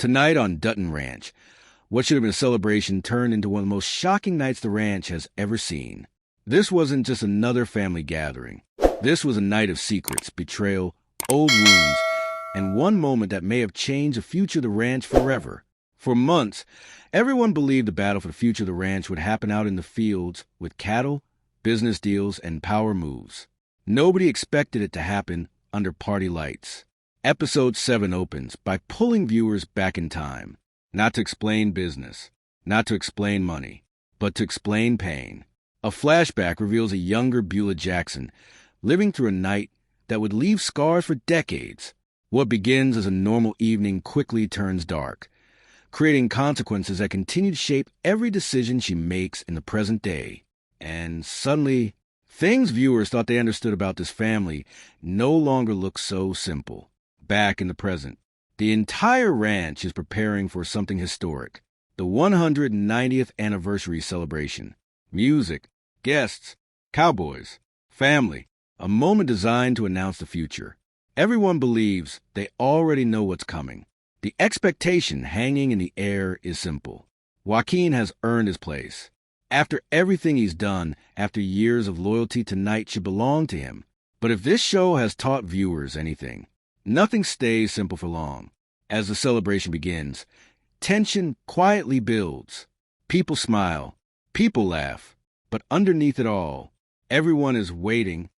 Tonight on Dutton Ranch, what should have been a celebration turned into one of the most shocking nights the ranch has ever seen. This wasn't just another family gathering. This was a night of secrets, betrayal, old wounds, and one moment that may have changed the future of the ranch forever. For months, everyone believed the battle for the future of the ranch would happen out in the fields with cattle, business deals, and power moves. Nobody expected it to happen under party lights. Episode 7 opens by pulling viewers back in time, not to explain business, not to explain money, but to explain pain. A flashback reveals a younger Beulah Jackson living through a night that would leave scars for decades. What begins as a normal evening quickly turns dark, creating consequences that continue to shape every decision she makes in the present day. And suddenly, things viewers thought they understood about this family no longer look so simple. Back in the present, the entire ranch is preparing for something historic, the 190th anniversary celebration. Music, guests, cowboys, family, a moment designed to announce the future. Everyone believes they already know what's coming. The expectation hanging in the air is simple. Joaquin has earned his place. After everything he's done, after years of loyalty, tonight should belong to him. But if this show has taught viewers anything, nothing stays simple for long. As the celebration begins, tension quietly builds. People smile, people laugh, but underneath it all, everyone is waiting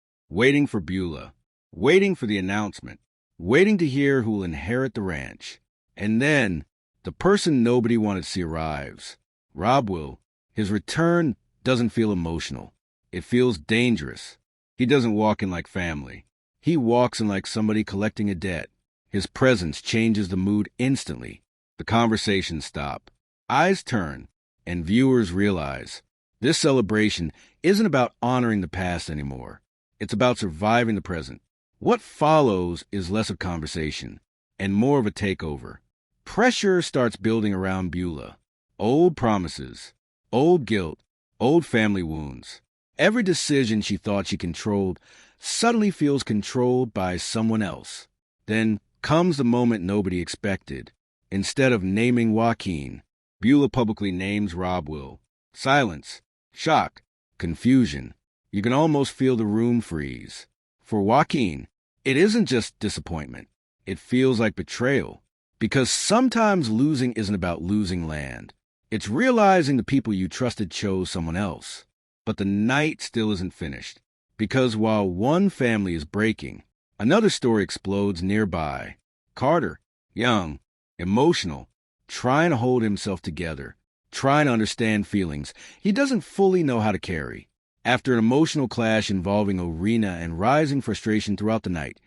for Beulah, waiting for the announcement, waiting to hear who will inherit the ranch. And then, the person nobody wanted to see arrives. Rob will. His return doesn't feel emotional. It feels dangerous. He doesn't walk in like family. He walks in like somebody collecting a debt. His presence changes the mood instantly. The conversations stop. Eyes turn, and viewers realize this celebration isn't about honoring the past anymore. It's about surviving the present. What follows is less of conversation and more of a takeover. Pressure starts building around Beulah. Old promises, old guilt, old family wounds. Every decision she thought she controlled suddenly feels controlled by someone else. Then comes the moment nobody expected. Instead of naming Joaquin, Beulah publicly names Rob Will. Silence, shock, confusion. You can almost feel the room freeze. For Joaquin, it isn't just disappointment. It feels like betrayal. Because sometimes losing isn't about losing land. It's realizing the people you trusted chose someone else. But the night still isn't finished. Because while one family is breaking, another story explodes nearby. Carter, young, emotional, trying to hold himself together, trying to understand feelings he doesn't fully know how to carry. After an emotional clash involving Orena and rising frustration throughout the night,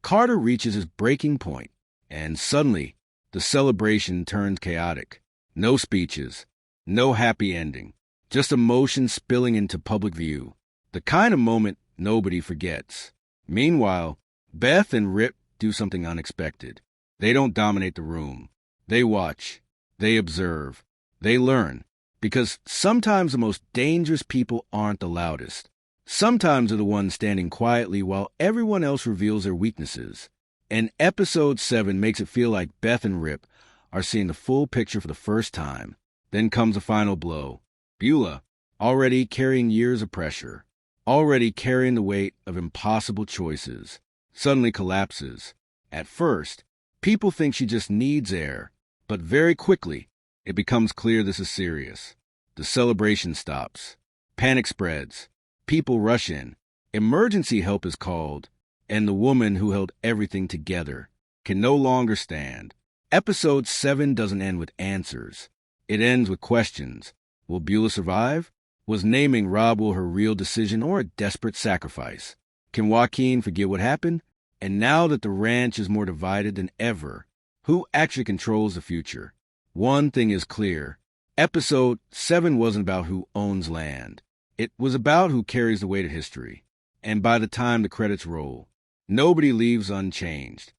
Carter reaches his breaking point, and suddenly the celebration turns chaotic. No speeches, no happy ending, just emotion spilling into public view. The kind of moment nobody forgets. Meanwhile, Beth and Rip do something unexpected. They don't dominate the room. They watch. They observe. They learn. Because sometimes the most dangerous people aren't the loudest. Sometimes they're the ones standing quietly while everyone else reveals their weaknesses. And Episode 7 makes it feel like Beth and Rip are seeing the full picture for the first time. Then comes the final blow. Beulah, already carrying years of pressure, already carrying the weight of impossible choices, suddenly collapses. At first, people think she just needs air, but very quickly, it becomes clear this is serious. The celebration stops. Panic spreads. People rush in. Emergency help is called, and the woman who held everything together can no longer stand. Episode 7 doesn't end with answers. It ends with questions. Will Beulah survive? Was naming Rob Will her real decision or a desperate sacrifice? Can Joaquin forget what happened? And now that the ranch is more divided than ever, who actually controls the future? One thing is clear. Episode 7 wasn't about who owns land. It was about who carries the weight of history. And by the time the credits roll, nobody leaves unchanged.